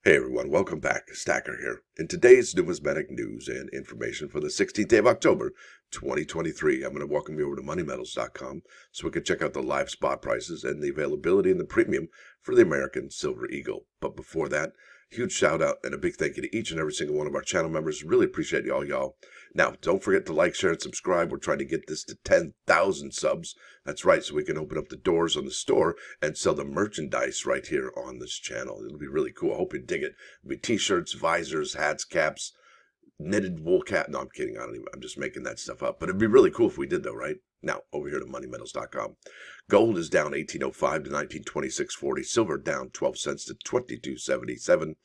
Hey everyone, welcome back. Stacker here. In today's Numismatic News and Information for the 16th day of October, 2023, I'm going to welcome you over to moneymetals.com so we can check out the live spot prices and the availability and the premium for the American Silver Eagle. But before that, huge shout out and a big thank you to each and every single one of our channel members. Really appreciate y'all. Now, don't forget to like, share, and subscribe. We're trying to get this to 10,000 subs. That's right, so we can open up the doors on the store and sell the merchandise right here on this channel. It'll be really cool. I hope you dig it. It'll be t-shirts, visors, hats, caps, knitted wool cap. No, I'm kidding. I'm just making that stuff up. But it'd be really cool if we did, though, right? Now, over here to moneymetals.com. Gold is down 1805 to 1926.40. Silver down 12 cents to 22.77.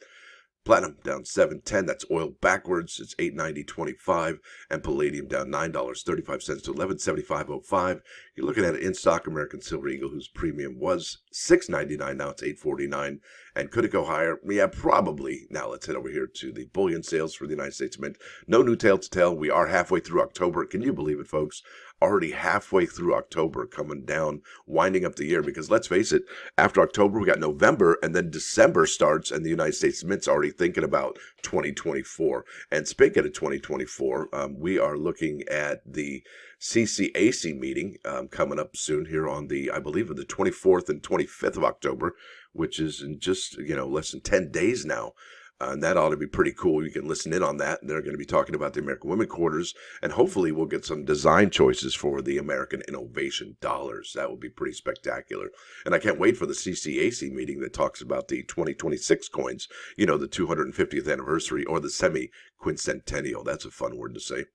Platinum down $7.10. That's oil backwards. It's $8.90.25. And palladium down $9.35 to $11.75.05. You're looking at an in-stock American Silver Eagle whose premium was $6.99. Now it's $8.49. And could it go higher? Yeah, probably. Now let's head over here to the bullion sales for the United States Mint. No new tale to tell. We are halfway through October. Can you believe it, folks? Already halfway through October, coming down, winding up the year. Because let's face it, after October, we got November, and then December starts, and the United States Mint's already thinking about 2024. And speaking of 2024, we are looking at the CCAC meeting coming up soon here on I believe, the 24th and 25th of October, which is in just, less than 10 days now. And that ought to be pretty cool. You can listen in on that. They're going to be talking about the American Women Quarters, and hopefully we'll get some design choices for the American Innovation Dollars. That would be pretty spectacular. And I can't wait for the CCAC meeting that talks about the 2026 coins, the 250th anniversary or the semi-quincentennial. That's a fun word to say.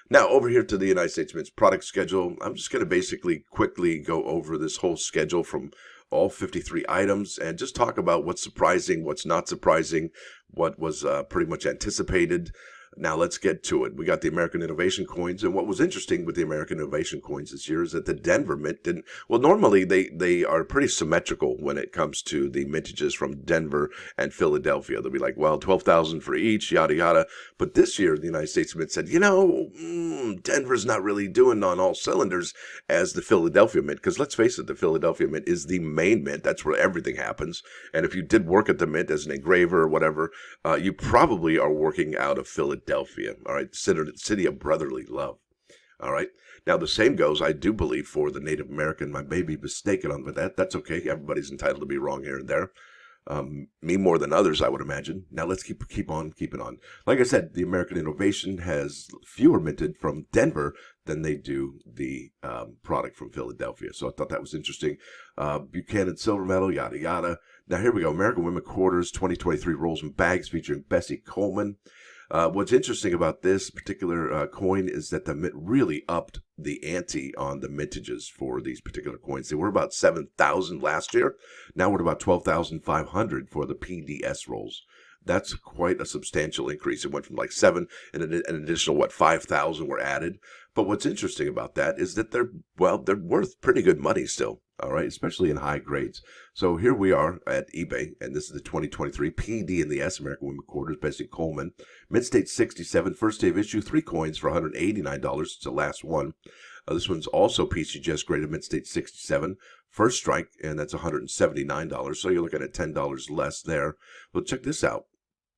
Now, over here to the United States Mint's product schedule. I'm just going to basically quickly go over this whole schedule from all 53 items and just talk about what's surprising, what's not surprising, what was pretty much anticipated. Now let's get to it. We got the American Innovation coins, and what was interesting with the American Innovation coins this year is that the Denver Mint didn't. Well, normally they are pretty symmetrical when it comes to the mintages from Denver and Philadelphia. They'll be like, well, 12,000 for each, yada yada. But this year, the United States Mint said, Denver's not really doing on all cylinders as the Philadelphia Mint, because let's face it, the Philadelphia Mint is the main mint. That's where everything happens. And if you did work at the mint as an engraver or whatever, you probably are working out of Philadelphia. All right, city of brotherly love. All right. Now, the same goes, I do believe, for the Native American. I may be mistaken on that. That's okay. Everybody's entitled to be wrong here and there. Me more than others, I would imagine. Now, let's keep on keeping on. Like I said, the American Innovation has fewer minted from Denver than they do the product from Philadelphia. So I thought that was interesting. Buchanan Silver Medal, yada, yada. Now, here we go. American Women Quarters 2023 Rolls and Bags featuring Bessie Coleman. What's interesting about this particular coin is that the mint really upped the ante on the mintages for these particular coins. They were about 7,000 last year. Now we're at about 12,500 for the PDS rolls. That's quite a substantial increase. It went from like 7 and an additional, 5,000 were added. But what's interesting about that is that they're worth pretty good money still. All right, especially in high grades. So here we are at eBay, and this is the 2023 PD in the S American Women Quarters, Bessie Coleman. Mid-state 67, first day of issue, 3 coins for $189. It's the last one. This one's also PCGS graded, mid-state 67. First strike, and that's $179. So you're looking at $10 less there. But check this out.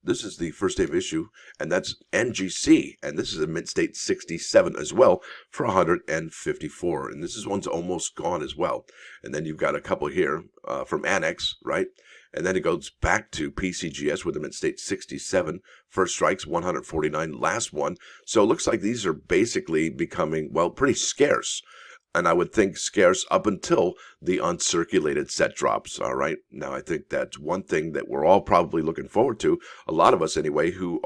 This is the first day of issue, and that's NGC, and this is a mid-state 67 as well for $154, and this one's almost gone as well. And then you've got a couple here from Annex, right? And then it goes back to PCGS with a mid-state 67, first strikes 149, last one. So it looks like these are basically becoming, pretty scarce. And I would think scarce up until the uncirculated set drops, all right? Now, I think that's one thing that we're all probably looking forward to, a lot of us anyway, who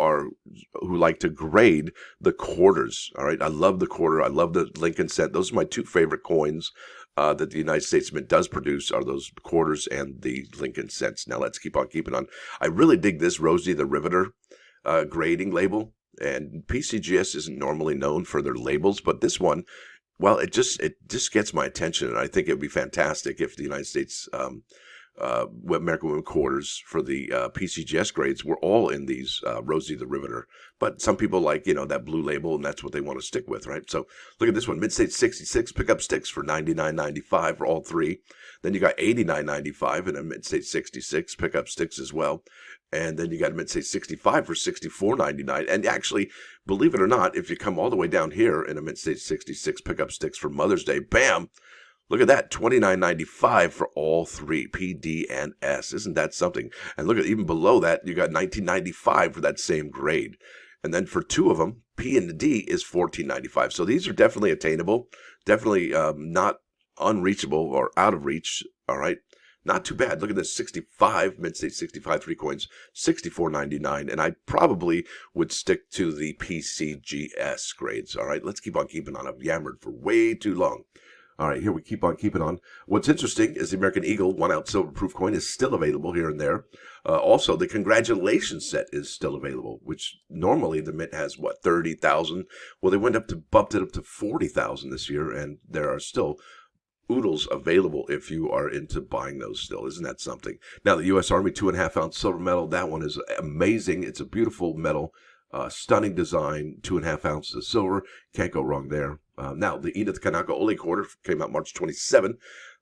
like to grade the quarters, all right? I love the quarter. I love the Lincoln cent. Those are my 2 favorite coins that the United States Mint does produce, are those quarters and the Lincoln cents. Now, let's keep on keeping on. I really dig this Rosie the Riveter grading label, and PCGS isn't normally known for their labels, but this one, it just gets my attention, and I think it would be fantastic if the United States American Women Quarters for the PCGS grades were all in these Rosie the Riveter. But some people like, that blue label, and that's what they want to stick with, right? So look at this one, mid-state 66, pickup sticks for $99.95 for all 3. Then you got $89.95 and a mid-state 66, pickup sticks as well. And then you got a mint state 65 for $64.99. And actually, believe it or not, if you come all the way down here in a mint state 66 pickup sticks for Mother's Day, bam, look at that, $29.95 for all three, P, D, and S. Isn't that something? And look at even below that, you got $19.95 for that same grade. And then for two of them, P and the D is $14.95. So these are definitely attainable, definitely not unreachable or out of reach. All right. Not too bad. Look at this, 65, mid-state 65, 3 coins, $64.99. And I probably would stick to the PCGS grades. All right, let's keep on keeping on. I've yammered for way too long. All right, here we keep on keeping on. What's interesting is the American Eagle 1-ounce silver proof coin is still available here and there. Also, the Congratulations set is still available, which normally the mint has, 30,000? Well, they bumped it up to 40,000 this year, and there are still oodles available if you are into buying those still. Isn't that something? Now, the U.S. Army 2.5-ounce silver medal, that one is amazing. It's a beautiful medal, stunning design, 2.5 ounces of silver. Can't go wrong there. Now, the Edith Kanaka Ole quarter came out March 27.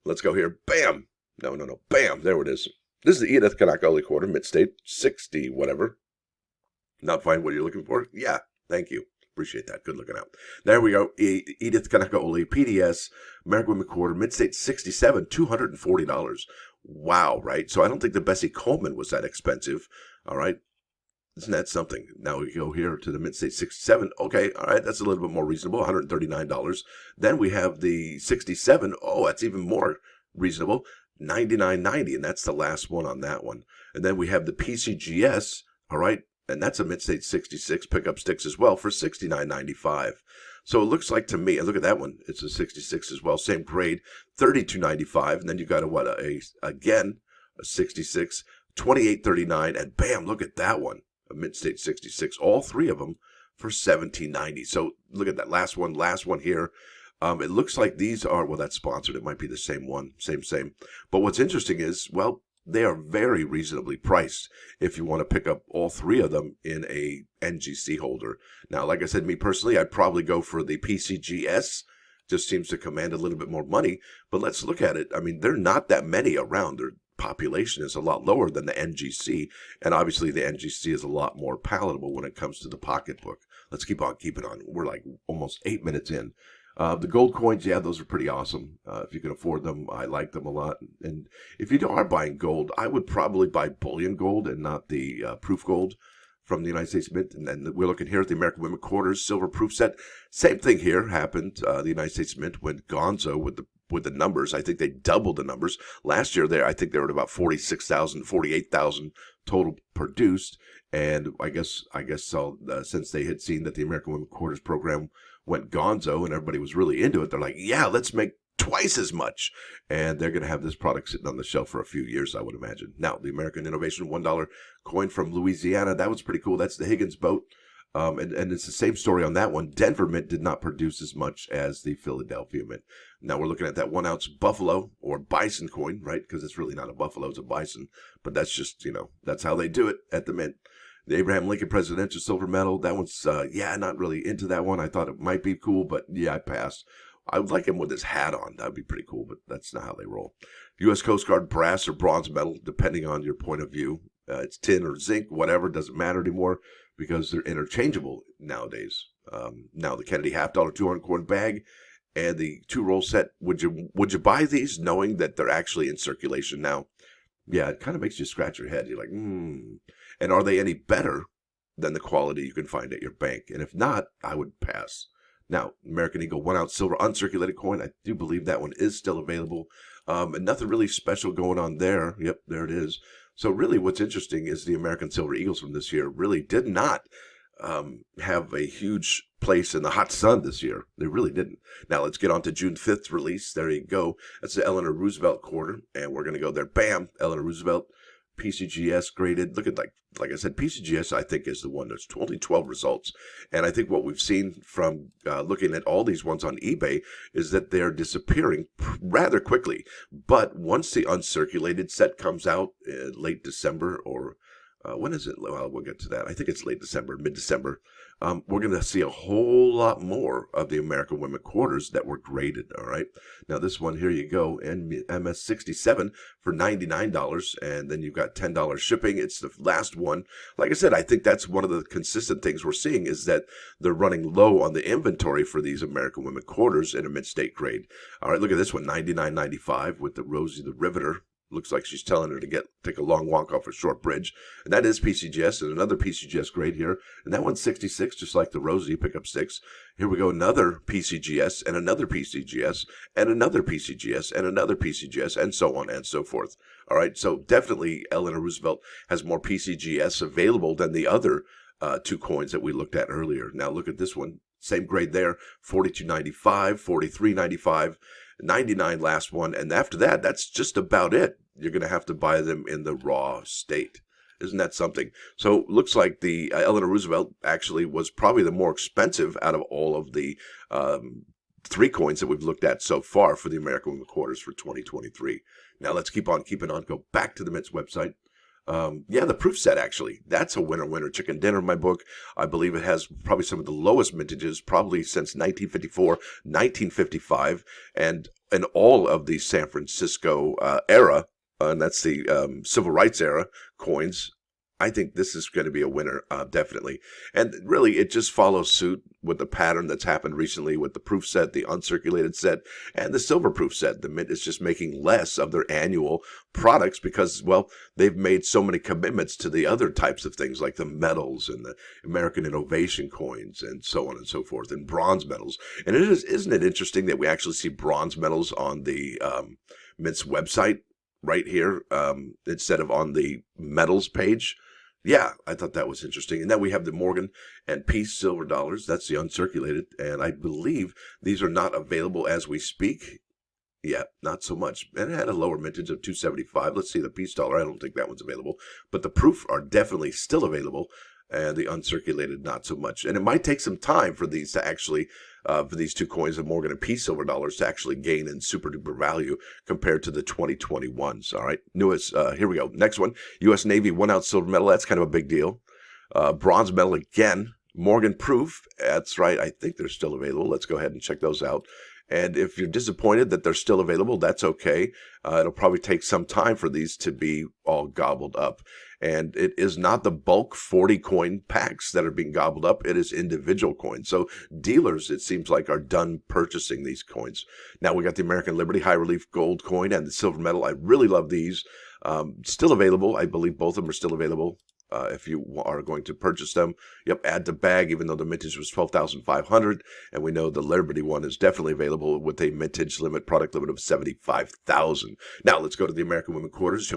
Let's go here. Bam! No. Bam! There it is. This is the Edith Kanaka Ole quarter, mid-state, 60 whatever. Not find what you're looking for? Yeah, thank you. Appreciate that. Good looking out. There we go. Edith Kanaka Ole, PDS, American Women Quarter, mid-state 67, $240. Wow, right? So I don't think the Bessie Coleman was that expensive. All right. Isn't that something? Now we go here to the mid-state 67. Okay, all right, that's a little bit more reasonable, $139. Then we have the 67. Oh, that's even more reasonable, $99.90, and that's the last one on that one. And then we have the PCGS, all right, and that's a mid-state 66 pickup sticks as well for $69.95. So it looks like to me, and look at that one, it's a 66 as well, same grade, $32.95, and then you got again, a 66, $28.39, and bam, look at that one, a mid-state 66, all three of them for $17.90. So look at that last one here. It looks like these are, well, that's sponsored. It might be the same one, same. But what's interesting is, well, they are very reasonably priced if you want to pick up all three of them in a NGC holder. Now, like I said, me personally, I'd probably go for the PCGS. Just seems to command a little bit more money. But let's look at it. I mean, there are not that many around. Their population is a lot lower than the NGC. And obviously, the NGC is a lot more palatable when it comes to the pocketbook. Let's keep on keeping on. We're like almost 8 minutes in. The gold coins, yeah, those are pretty awesome. If you can afford them, I like them a lot. And if you are buying gold, I would probably buy bullion gold and not the proof gold from the United States Mint. And then we're looking here at the American Women Quarters silver proof set. Same thing here happened. The United States Mint went gonzo with the numbers. I think they doubled the numbers. Last year, I think they were at about 46,000, 48,000 total produced. And I guess so, since they had seen that the American Women Quarters program went gonzo and everybody was really into it, they're like, yeah, let's make twice as much. And they're going to have this product sitting on the shelf for a few years, I would imagine. Now, the American Innovation $1 coin from Louisiana, that was pretty cool. That's the Higgins boat. And it's the same story on that one. Denver Mint did not produce as much as the Philadelphia Mint. Now we're looking at that 1 ounce buffalo or bison coin, right? Because it's really not a buffalo, it's a bison. But that's just, that's how they do it at the Mint. The Abraham Lincoln Presidential Silver Medal, that one's, not really into that one. I thought it might be cool, but yeah, I passed. I would like him with his hat on. That would be pretty cool, but that's not how they roll. U.S. Coast Guard brass or bronze medal, depending on your point of view. It's tin or zinc, whatever, doesn't matter anymore because they're interchangeable nowadays. Now the Kennedy $50 200 coin bag and the 2-roll set, would you buy these knowing that they're actually in circulation now? Yeah, it kind of makes you scratch your head. You're like, And are they any better than the quality you can find at your bank? And if not, I would pass. Now, American Eagle 1 ounce silver uncirculated coin, I do believe that one is still available. And nothing really special going on there. Yep, there it is. So really what's interesting is the American Silver Eagles from this year really did not have a huge place in the hot sun this year. They really didn't. Now let's get on to June 5th release. There you go. That's the Eleanor Roosevelt quarter, and we're going to go there. Bam! Eleanor Roosevelt, PCGS graded. Look at, like I said, PCGS I think is the one that's only 12 results. And I think what we've seen from looking at all these ones on eBay is that they're disappearing rather quickly. But once the uncirculated set comes out late December or When is it? Well, we'll get to that. I think it's late December, mid-December. We're going to see a whole lot more of the American Women quarters that were graded, all right? Now, this one, here you go, MS67 for $99, and then you've got $10 shipping. It's the last one. Like I said, I think that's one of the consistent things we're seeing is that they're running low on the inventory for these American Women quarters in a mid-state grade. All right, look at this one, $99.95 with the Rosie the Riveter. Looks like she's telling her to take a long walk off a short bridge. And that is PCGS, and another PCGS grade here. And that one's 66, just like the Rosie, pick up 6. Here we go, another PCGS, and another PCGS, and another PCGS, and another PCGS, and so on and so forth. All right, so definitely Eleanor Roosevelt has more PCGS available than the other two coins that we looked at earlier. Now look at this one. Same grade there, $42.95, $43.95, $99 last one. And after that, that's just about it. You're going to have to buy them in the raw state. Isn't that something? So looks like the Eleanor Roosevelt actually was probably the more expensive out of all of the 3 coins that we've looked at so far for the American Women quarters for 2023. Now let's keep on keeping on. Go back to the Mint's website. Yeah, the proof set, actually. That's a winner chicken dinner in my book. I believe it has probably some of the lowest mintages, probably since 1954, 1955, and in all of the San Francisco era, and that's the civil rights era coins. I think this is going to be a winner, definitely. And really, it just follows suit with the pattern that's happened recently with the proof set, the uncirculated set, and the silver proof set. The Mint is just making less of their annual products because, well, they've made so many commitments to the other types of things like the medals and the American Innovation coins and so on and so forth, and bronze medals. And isn't it interesting that we actually see bronze medals on the Mint's website right here instead of on the medals page? Yeah, I thought that was interesting. And then we have the Morgan and Peace silver dollars. That's the uncirculated. And I believe these are not available as we speak. Yeah, not so much. And it had a lower mintage of 275. Let's see the Peace dollar. I don't think that one's available. But the proof are definitely still available. And the uncirculated, not so much. And it might take some time for these to actually, for these 2 coins of Morgan and Peace silver dollars to actually gain in super duper value compared to the 2021s. All right, newest, here we go. Next one, U.S. Navy 1-ounce silver medal. That's kind of a big deal. Bronze medal again. Morgan proof. That's right. I think they're still available. Let's go ahead and check those out. And if you're disappointed that they're still available, that's okay. It'll probably take some time for these to be all gobbled up. And it is not the bulk 40 coin packs that are being gobbled up. It is individual coins. So dealers, it seems like, are done purchasing these coins. Now we got the American Liberty High Relief Gold coin and the silver medal. I really love these. Still available. I believe both of them are still available. If you are going to purchase them, yep, add to bag, even though the mintage was 12,500, and we know the Liberty one is definitely available with a mintage limit, product limit of 75,000. Now let's go to the American Women quarters.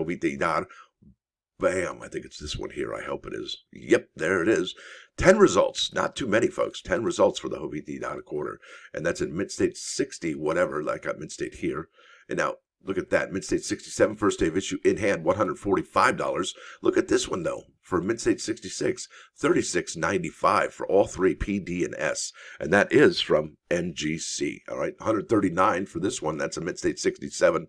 Bam, I think it's this one here. I hope it is. Yep, there it is. 10 results. Not too many, folks. 10 results for the Hoviti Dada quarter. And that's in Mint-State 60, whatever. I got Mint-State here. And now, look at that. Mint-State 67, first day of issue in hand, $145. Look at this one, though. For Mint-State 66, $36.95 for all 3, P, D, and S. And that is from NGC. All right, $139 for this one. That's a Mint-State 67.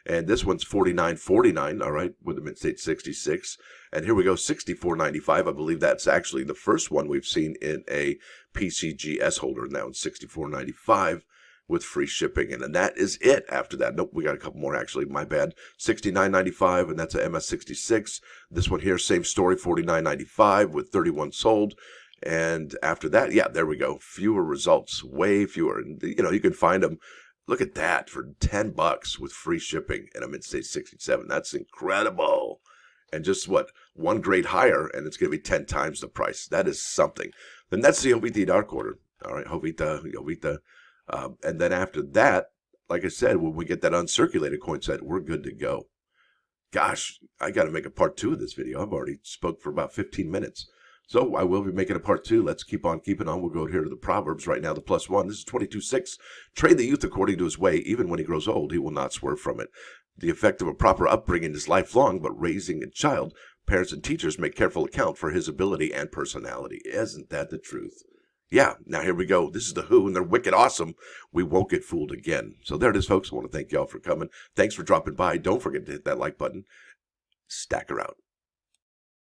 And this one's $49.49, all right, with the Mint-State 66. And here we go, $64.95. I believe that's actually the first one we've seen in a PCGS holder. Now it's $64.95 with free shipping. And then that is it after that. Nope, we got a couple more, actually. My bad. $69.95, and that's a MS66. This one here, same story, $49.95 with 31 sold. And after that, yeah, there we go. Fewer results, way fewer. And, you know, you can find them. Look at that for $10 with free shipping and a Mint-State 67. That's incredible. And just what? One grade higher, and it's going to be 10 times the price. That is something. Then that's the Hoviti Dark Order. All right, Hovita. And then after that, like I said, when we get that uncirculated coin set, we're good to go. Gosh, I got to make a part 2 of this video. I've already spoke for about 15 minutes. So I will be making a part 2. Let's keep on keeping on. We'll go here to the Proverbs right now, the +1. This is 22:6. Train the youth according to his way. Even when he grows old, he will not swerve from it. The effect of a proper upbringing is lifelong, but raising a child, parents and teachers make careful account for his ability and personality. Isn't that the truth? Yeah, now here we go. This is TheWho, and they're wicked awesome. We won't get fooled again. So there it is, folks. I want to thank y'all for coming. Thanks for dropping by. Don't forget to hit that like button. Stacker out.